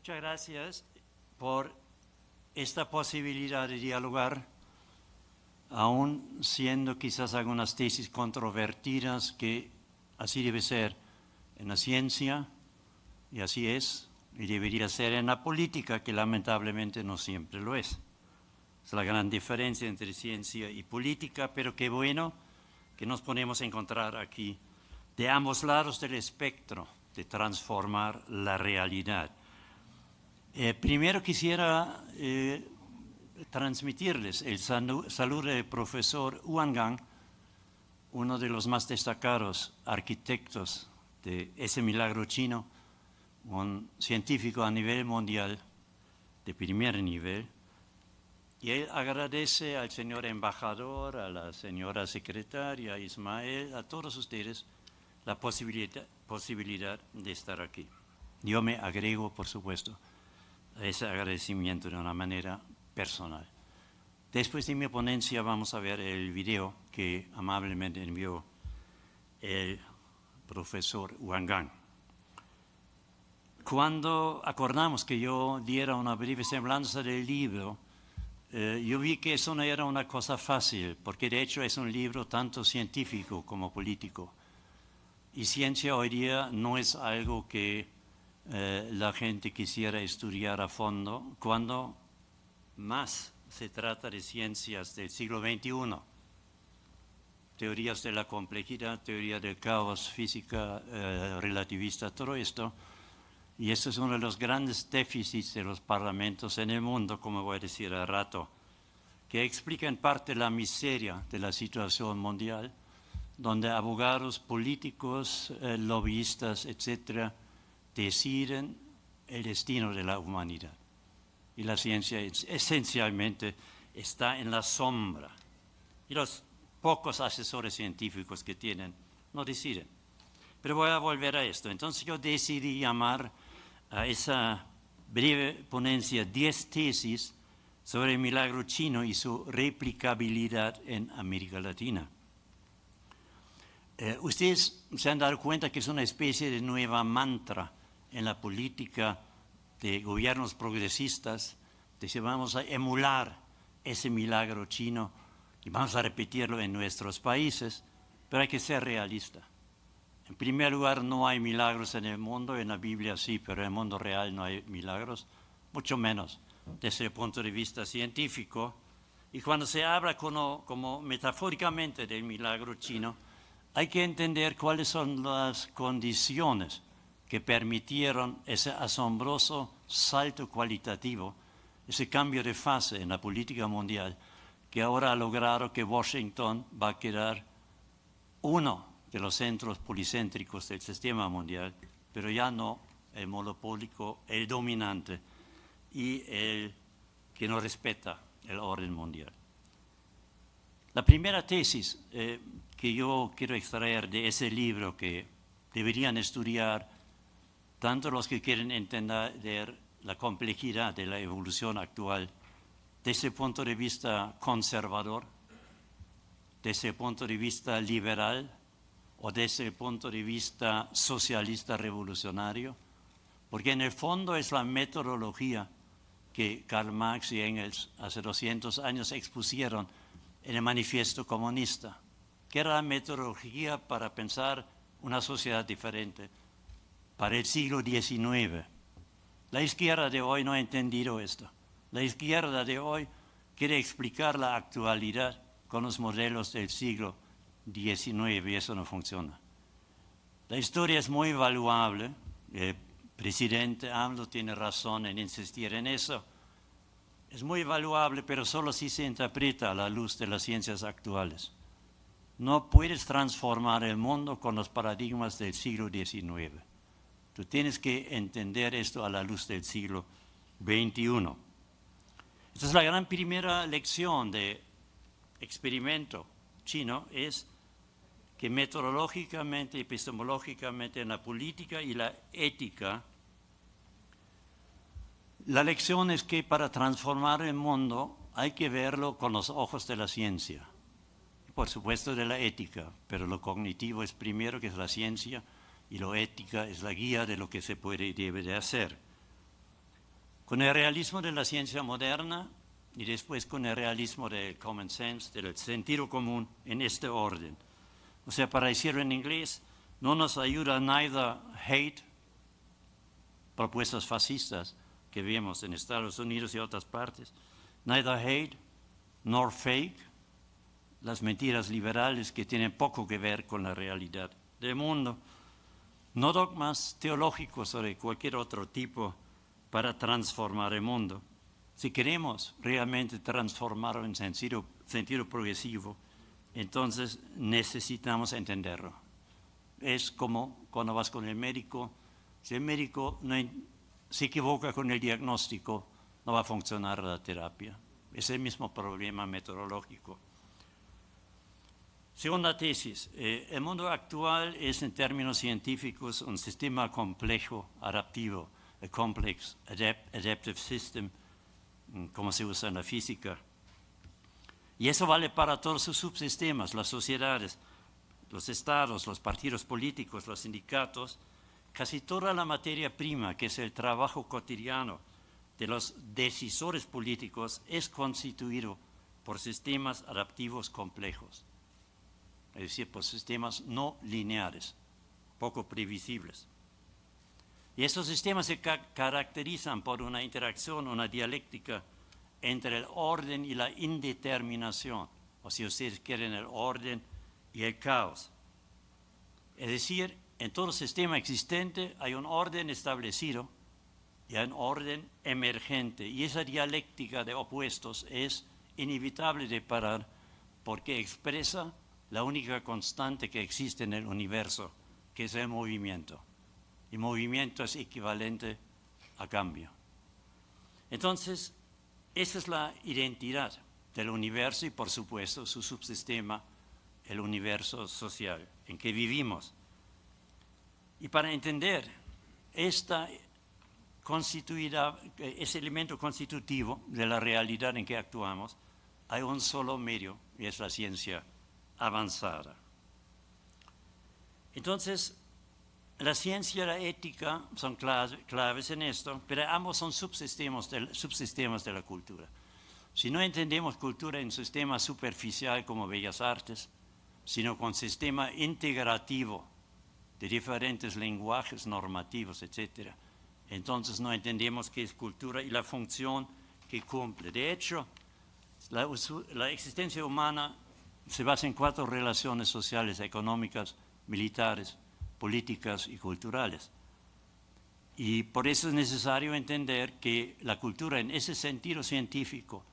Muchas gracias por esta posibilidad de dialogar, aún siendo quizás algunas tesis controvertidas, que así debe ser en la ciencia, y así es, y debería ser en la política, que lamentablemente no siempre lo es. Es la gran diferencia entre ciencia y política, pero qué bueno que nos podemos encontrar aquí de ambos lados del espectro de transformar la realidad. Primero quisiera transmitirles el saludo del profesor Huang Gang, uno de los más destacados arquitectos de ese milagro chino, un científico a nivel mundial, de primer nivel, y él agradece al señor embajador, a la señora secretaria, a Ismael, a todos ustedes, la posibilidad de estar aquí. Yo me agrego, por supuesto, a ese agradecimiento de una manera personal. Después de mi ponencia vamos a ver el video que amablemente envió el profesor Huang Gang. Cuando acordamos que yo diera una breve semblanza del libro, yo vi que eso no era una cosa fácil, porque de hecho es un libro tanto científico como político. Y ciencia hoy día no es algo que la gente quisiera estudiar a fondo, cuando más se trata de ciencias del siglo XXI. Teorías de la complejidad, teoría del caos, física relativista, todo esto. Y esto es uno de los grandes déficits de los parlamentos en el mundo, como voy a decir al rato, que explica en parte la miseria de la situación mundial, donde abogados, políticos, lobbyistas, etcétera, deciden el destino de la humanidad. Y la ciencia esencialmente está en la sombra. Y los pocos asesores científicos que tienen no deciden. Pero voy a volver a esto. Entonces yo decidí llamar a esa breve ponencia 10 tesis sobre el milagro chino y su replicabilidad en América Latina. Ustedes se han dado cuenta que es una especie de nueva mantra en la política de gobiernos progresistas, de vamos a emular ese milagro chino y vamos a repetirlo en nuestros países, pero hay que ser realista. En primer lugar, no hay milagros en el mundo, en la Biblia sí, pero en el mundo real no hay milagros, mucho menos desde el punto de vista científico. Y cuando se habla como metafóricamente del milagro chino, hay que entender cuáles son las condiciones que permitieron ese asombroso salto cualitativo, ese cambio de fase en la política mundial, que ahora ha logrado que Washington va a quedar uno de los centros policéntricos del sistema mundial, pero ya no el monopólico, el dominante y el que no respeta el orden mundial. La primera tesis que yo quiero extraer de ese libro, que deberían estudiar tanto los que quieren entender la complejidad de la evolución actual desde el punto de vista conservador, desde el punto de vista liberal o desde el punto de vista socialista revolucionario, porque en el fondo es la metodología que Karl Marx y Engels hace 200 años expusieron en el Manifiesto Comunista, que era la metodología para pensar una sociedad diferente para el siglo XIX. La izquierda de hoy no ha entendido esto. La izquierda de hoy quiere explicar la actualidad con los modelos del siglo XIX y eso no funciona. La historia es muy valuable. El presidente AMLO tiene razón en insistir en eso. Es muy valuable, pero solo si se interpreta a la luz de las ciencias actuales. No puedes transformar el mundo con los paradigmas del siglo XIX. Tú tienes que entender esto a la luz del siglo XXI. Esta es la gran primera lección de experimento chino, es que metodológicamente, epistemológicamente, en la política y la ética, la lección es que para transformar el mundo hay que verlo con los ojos de la ciencia, por supuesto de la ética, pero lo cognitivo es primero, que es la ciencia, y lo ética es la guía de lo que se puede y debe de hacer. con el realismo de la ciencia moderna y después con el realismo del common sense, del sentido común, en este orden. O sea, para decirlo en inglés, no nos ayuda neither hate, propuestas fascistas que vemos en Estados Unidos y otras partes, neither hate nor fake, las mentiras liberales que tienen poco que ver con la realidad del mundo, no dogmas teológicos o de cualquier otro tipo para transformar el mundo. Si queremos realmente transformarlo en sentido progresivo, entonces necesitamos entenderlo. Es como cuando vas con el médico, si el médico se equivoca con el diagnóstico, no va a funcionar la terapia. Es el mismo problema metodológico. Segunda tesis, el mundo actual es en términos científicos un sistema complejo, adaptivo, a complex adaptive system, como se usa en la física. Y eso vale para todos sus subsistemas, las sociedades, los estados, los partidos políticos, los sindicatos. Casi toda la materia prima, que es el trabajo cotidiano de los decisores políticos, es constituido por sistemas adaptivos complejos. Es decir, por sistemas no lineares, poco previsibles. Y estos sistemas se caracterizan por una interacción, una dialéctica entre el orden y la indeterminación, o si ustedes quieren, el orden y el caos. Es decir, en todo sistema existente hay un orden establecido y hay un orden emergente, y esa dialéctica de opuestos es inevitable de parar porque expresa la única constante que existe en el universo, que es el movimiento. Y movimiento es equivalente a cambio. Entonces, esa es la identidad del universo y, por supuesto, su subsistema, el universo social en que vivimos. Y para entender ese elemento constitutivo de la realidad en que actuamos, hay un solo medio, y es la ciencia avanzada. Entonces, la ciencia y la ética son claves en esto, pero ambos son subsistemas de la cultura. Si no entendemos cultura en un sistema superficial como Bellas Artes, sino con sistema integrativo de diferentes lenguajes normativos, etc., entonces no entendemos qué es cultura y la función que cumple. De hecho, la existencia humana se basa en 4 relaciones sociales, económicas, militares, políticas y culturales. Y por eso es necesario entender que la cultura, en ese sentido científico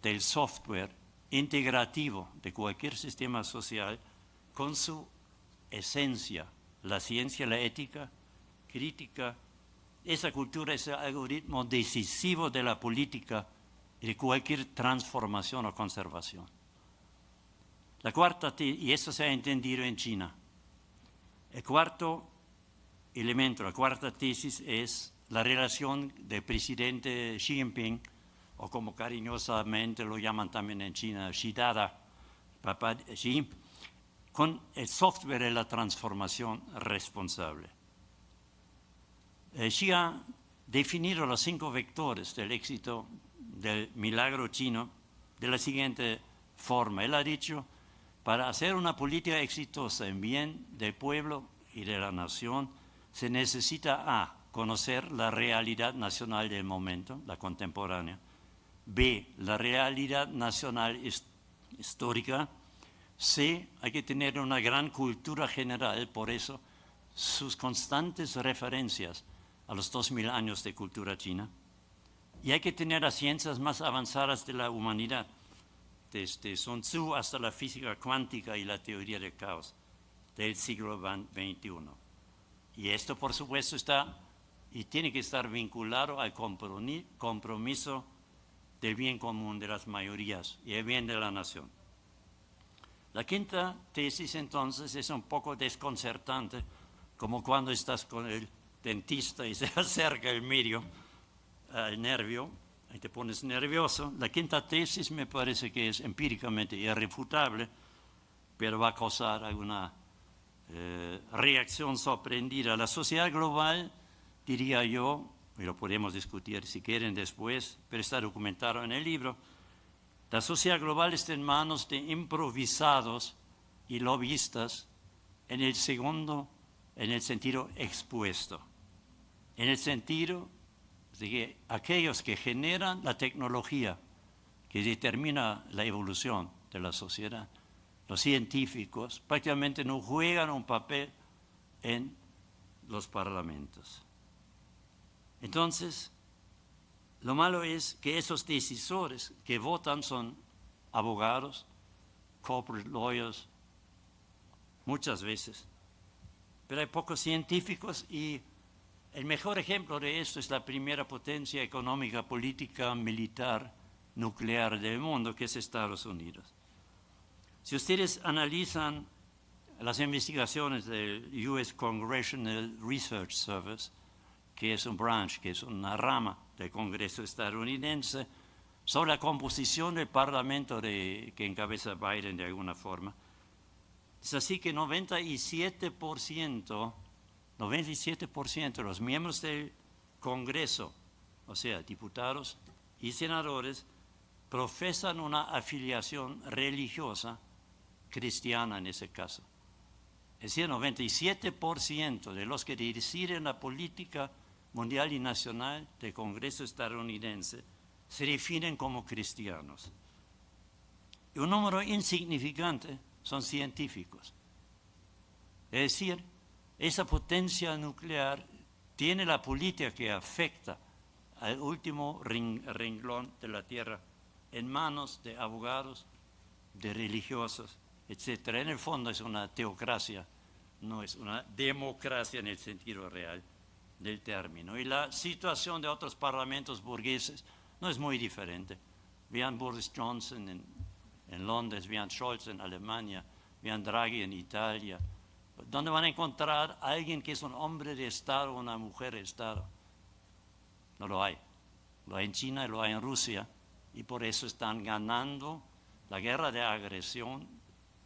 del software integrativo de cualquier sistema social, con su esencia, la ciencia, la ética, crítica, esa cultura es el algoritmo decisivo de la política y de cualquier transformación o conservación. La cuarta, y esto se ha entendido en China, el cuarto elemento, la cuarta tesis es la relación del presidente Xi Jinping, o como cariñosamente lo llaman también en China, Xi Dada, papá Xi, con el software de la transformación responsable. Xi ha definido los 5 vectores del éxito del milagro chino de la siguiente forma. Él ha dicho: para hacer una política exitosa en bien del pueblo y de la nación, se necesita A, conocer la realidad nacional del momento, la contemporánea; B, la realidad nacional histórica; C, hay que tener una gran cultura general, por eso sus constantes referencias a los 2000 años de cultura china; y hay que tener las ciencias más avanzadas de la humanidad, desde Sun Tzu hasta la física cuántica y la teoría del caos del siglo XXI. Y esto, por supuesto, está y tiene que estar vinculado al compromiso del bien común de las mayorías y el bien de la nación. La quinta tesis, entonces, es un poco desconcertante, como cuando estás con el dentista y se acerca el nervio, y te pones nervioso. La quinta tesis me parece que es empíricamente irrefutable, pero va a causar alguna reacción sorprendida. La sociedad global, diría yo, y lo podemos discutir si quieren después, pero está documentado en el libro. La sociedad global está en manos de improvisados y lobbyistas en el sentido expuesto, en el sentido de que aquellos que generan la tecnología que determina la evolución de la sociedad, los científicos, prácticamente no juegan un papel en los parlamentos. Entonces, lo malo es que esos decisores que votan son abogados, corporate lawyers, muchas veces, pero hay pocos científicos y el mejor ejemplo de esto es la primera potencia económica, política, militar, nuclear del mundo, que es Estados Unidos. Si ustedes analizan las investigaciones del US Congressional Research Service, que es un branch, que es una rama del Congreso estadounidense, sobre la composición del Parlamento que encabeza Biden de alguna forma, es así que 97% de los miembros del Congreso, o sea, diputados y senadores, profesan una afiliación religiosa cristiana en ese caso. Es decir, 97% de los que deciden la política mundial y nacional del Congreso estadounidense se definen como cristianos. Y un número insignificante son científicos. Es decir, esa potencia nuclear tiene la política que afecta al último renglón de la Tierra en manos de abogados, de religiosos, etc. En el fondo es una teocracia, no es una democracia en el sentido real del término. Y la situación de otros parlamentos burgueses no es muy diferente. Vean Boris Johnson en Londres, vean Scholz en Alemania, vean Draghi en Italia, donde van a encontrar a alguien que es un hombre de Estado o una mujer de Estado. No lo hay. Lo hay en China y lo hay en Rusia, y por eso están ganando la guerra de agresión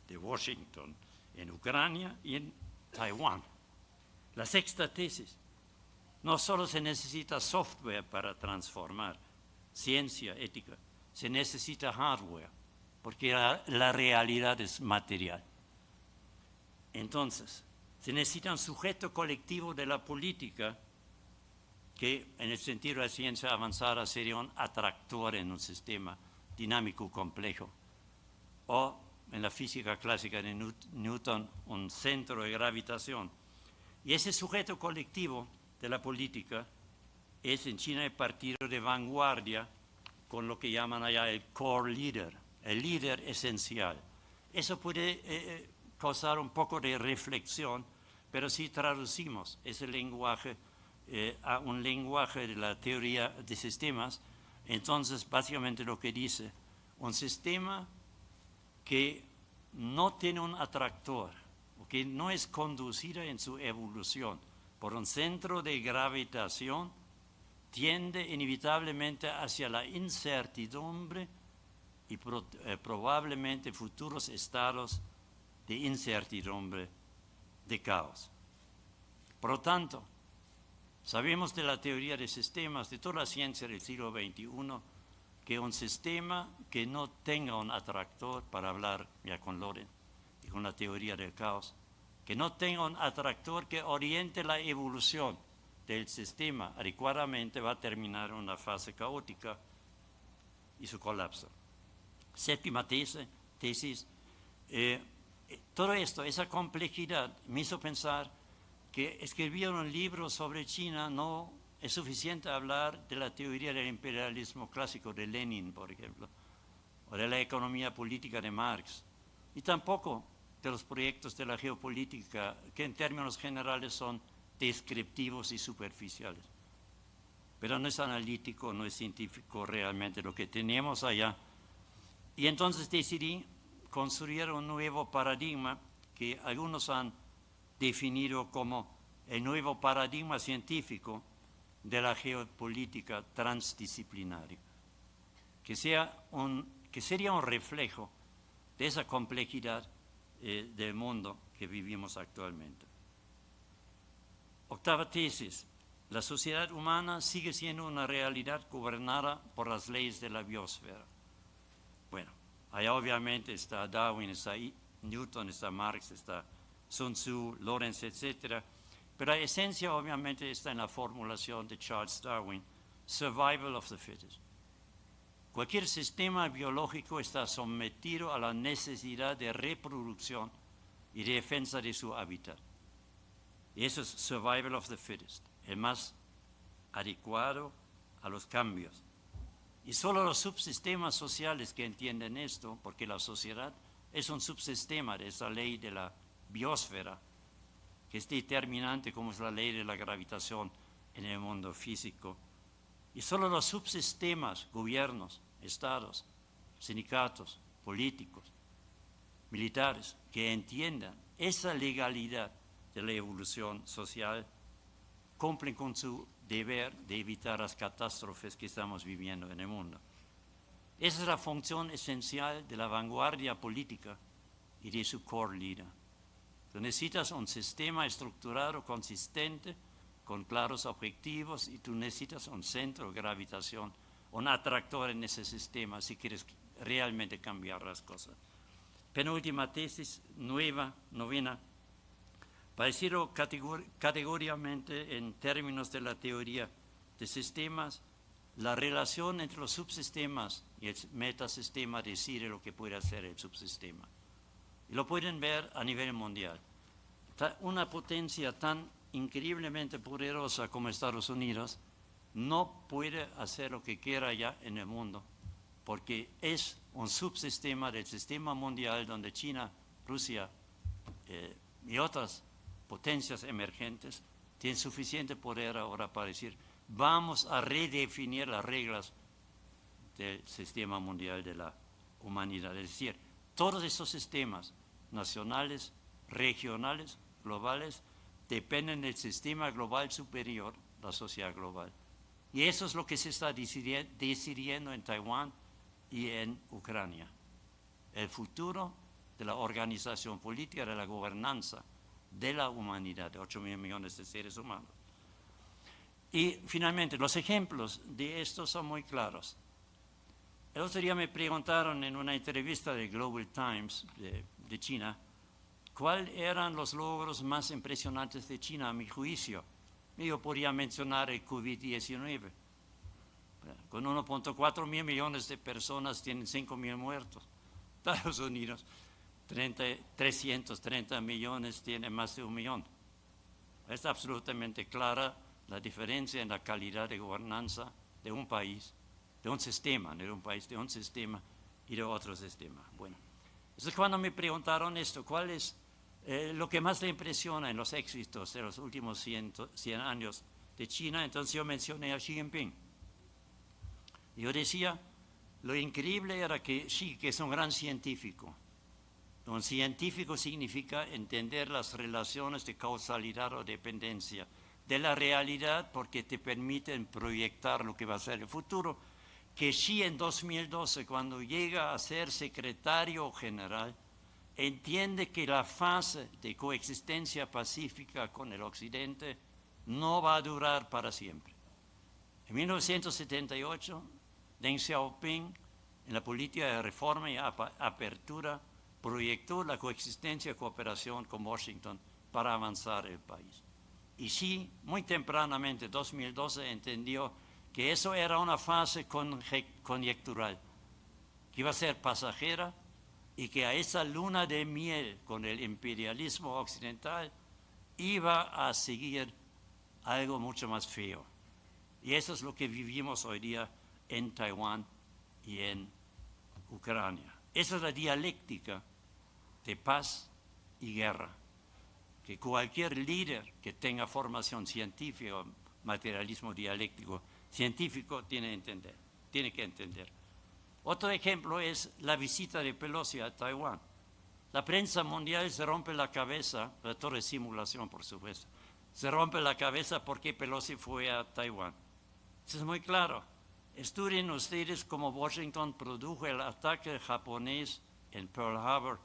de Washington en Ucrania y en Taiwán. La sexta tesis: no solo se necesita software para transformar, ciencia, ética, se necesita hardware, porque la realidad es material. Entonces, se necesita un sujeto colectivo de la política que, en el sentido de la ciencia avanzada, sería un atractor en un sistema dinámico complejo, o en la física clásica de Newton, un centro de gravitación. Y ese sujeto colectivo de la política es en China el partido de vanguardia, con lo que llaman allá el core leader, el líder esencial. Eso puede causar un poco de reflexión, pero si traducimos ese lenguaje a un lenguaje de la teoría de sistemas, entonces básicamente lo que dice, un sistema que no tiene un atractor, o que no es conducida en su evolución por un centro de gravitación, tiende inevitablemente hacia la incertidumbre y probablemente futuros estados de incertidumbre, de caos. Por lo tanto, sabemos de la teoría de sistemas, de toda la ciencia del siglo XXI, que un sistema que no tenga un atractor, para hablar ya con Loren y con la teoría del caos, que no tenga un atractor que oriente la evolución del sistema adecuadamente, va a terminar en una fase caótica y su colapso. Séptima tesis, todo esto, esa complejidad, me hizo pensar que escribir un libro sobre China no es suficiente hablar de la teoría del imperialismo clásico de Lenin, por ejemplo, o de la economía política de Marx, y tampoco de los proyectos de la geopolítica, que en términos generales son descriptivos y superficiales. Pero no es analítico, no es científico realmente lo que tenemos allá. Y entonces decidí construir un nuevo paradigma que algunos han definido como el nuevo paradigma científico de la geopolítica transdisciplinaria, que sería un reflejo de esa complejidad del mundo que vivimos actualmente. Octava tesis: La sociedad humana sigue siendo una realidad gobernada por las leyes de la biosfera. Bueno, ahí obviamente está Darwin, está Newton, está Marx, está Sun Tzu, Lorenz, etc. Pero la esencia obviamente está en la formulación de Charles Darwin, survival of the fittest. Cualquier sistema biológico está sometido a la necesidad de reproducción y de defensa de su hábitat. Y eso es survival of the fittest, el más adecuado a los cambios. Y solo los subsistemas sociales que entienden esto, porque la sociedad es un subsistema de esa ley de la biosfera, que es determinante como es la ley de la gravitación en el mundo físico. Y solo los subsistemas, gobiernos, estados, sindicatos, políticos, militares, que entiendan esa legalidad de la evolución social, cumplen con su deber de evitar las catástrofes que estamos viviendo en el mundo. Esa es la función esencial de la vanguardia política y de su core leader. Tú necesitas un sistema estructurado, consistente, con claros objetivos, y tú necesitas un centro de gravitación, un atractor en ese sistema si quieres realmente cambiar las cosas. Penúltima tesis, novena. Para decirlo categóricamente en términos de la teoría de sistemas, la relación entre los subsistemas y el metasistema decide lo que puede hacer el subsistema. Y lo pueden ver a nivel mundial. Una potencia tan increíblemente poderosa como Estados Unidos no puede hacer lo que quiera ya en el mundo, porque es un subsistema del sistema mundial donde China, Rusia y otras potencias emergentes tienen suficiente poder ahora para decir, vamos a redefinir las reglas del sistema mundial de la humanidad. Es decir, todos esos sistemas nacionales, regionales, globales, dependen del sistema global superior, la sociedad global. Y eso es lo que se está decidiendo en Taiwán y en Ucrania. El futuro de la organización política, de la gobernanza de la humanidad, de 8.000 millones de seres humanos. Y finalmente, los ejemplos de esto son muy claros. El otro día me preguntaron en una entrevista de Global Times de China, ¿cuáles eran los logros más impresionantes de China a mi juicio? Yo podría mencionar el COVID-19. Con 1.4 mil millones de personas tienen 5.000 muertos. Estados Unidos, 330 millones, tiene más de 1 millón. Es absolutamente clara la diferencia en la calidad de gobernanza de un país, de un sistema, no de un país, de un sistema y de otro sistema. Bueno, entonces cuando me preguntaron esto, ¿cuál es lo que más le impresiona en los éxitos de los últimos 100 años de China? Entonces yo mencioné a Xi Jinping. Yo decía, lo increíble era que Xi, que es un gran científico, un científico significa entender las relaciones de causalidad o dependencia de la realidad porque te permiten proyectar lo que va a ser el futuro, que Xi en 2012, cuando llega a ser secretario general, entiende que la fase de coexistencia pacífica con el Occidente no va a durar para siempre. En 1978, Deng Xiaoping, en la política de reforma y apertura, proyectó la coexistencia y cooperación con Washington para avanzar el país. Y Xi, muy tempranamente, 2012, entendió que eso era una fase conjectural, que iba a ser pasajera, y que a esa luna de miel con el imperialismo occidental iba a seguir algo mucho más feo. Y eso es lo que vivimos hoy día en Taiwán y en Ucrania. Esa es la dialéctica de paz y guerra, que cualquier líder que tenga formación científica o materialismo dialéctico científico tiene que entender. Otro ejemplo es la visita de Pelosi a Taiwán. La prensa mundial se rompe la cabeza, la torre simulación por supuesto, se rompe la cabeza porque Pelosi fue a Taiwán. Eso es muy claro. Estudien ustedes cómo Washington produjo el ataque japonés en Pearl Harbor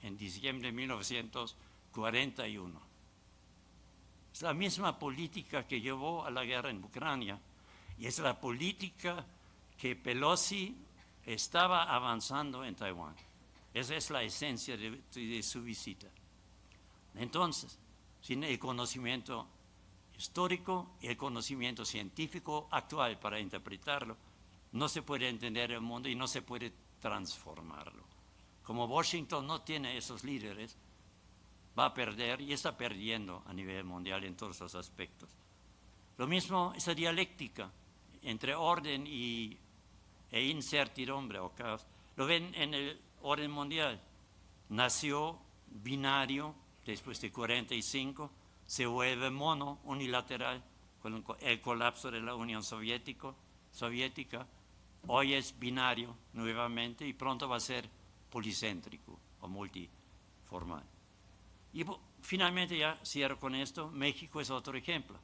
en diciembre de 1941. Es la misma política que llevó a la guerra en Ucrania y es la política que Pelosi estaba avanzando en Taiwán. Esa es la esencia de su visita. Entonces, sin el conocimiento histórico y el conocimiento científico actual para interpretarlo, no se puede entender el mundo y no se puede transformarlo. Como Washington no tiene esos líderes, va a perder y está perdiendo a nivel mundial en todos los aspectos. Lo mismo, esa dialéctica entre orden e incertidumbre o caos, lo ven en el orden mundial. Nació binario después de 45, se vuelve mono, unilateral, con el colapso de la Unión Soviética. Hoy es binario nuevamente y pronto va a ser policéntrico o multiformal. Y finalmente, ya cierro con esto, México es otro ejemplo.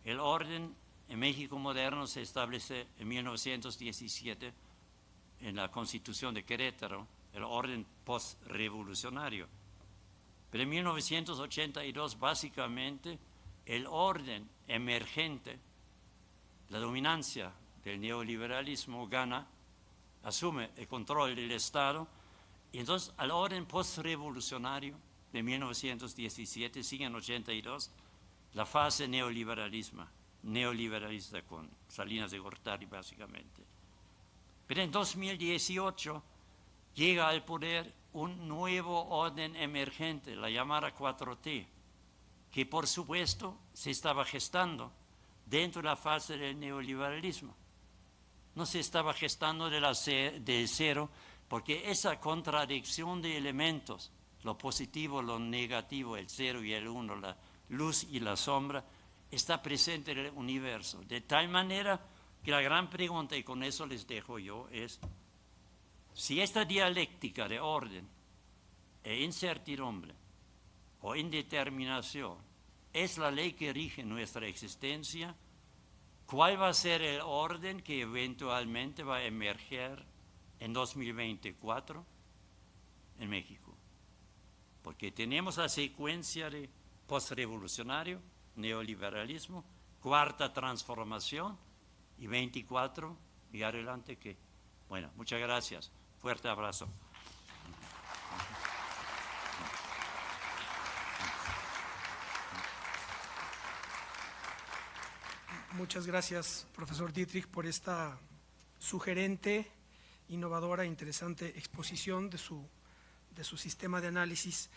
El orden en México moderno se establece en 1917 en la Constitución de Querétaro, el orden post-revolucionario. Pero en 1982, básicamente, el orden emergente, la dominancia del neoliberalismo gana, asume el control del Estado, y entonces al orden post-revolucionario de 1917 sigue en 82 la fase neoliberalista con Salinas de Gortari básicamente. Pero en 2018 llega al poder un nuevo orden emergente, la llamada 4T, que por supuesto se estaba gestando dentro de la fase del neoliberalismo. No se estaba gestando de cero, porque esa contradicción de elementos, lo positivo, lo negativo, el 0 y el 1, la luz y la sombra, está presente en el universo. De tal manera que la gran pregunta, y con eso les dejo yo, es si esta dialéctica de orden e incertidumbre o indeterminación es la ley que rige nuestra existencia, ¿cuál va a ser el orden que eventualmente va a emerger en 2024 en México? Porque tenemos la secuencia de postrevolucionario, neoliberalismo, cuarta transformación y 24 y adelante ¿qué? Bueno, muchas gracias. Fuerte abrazo. Muchas gracias, profesor Dietrich, por esta sugerente, innovadora e interesante exposición de su sistema de análisis.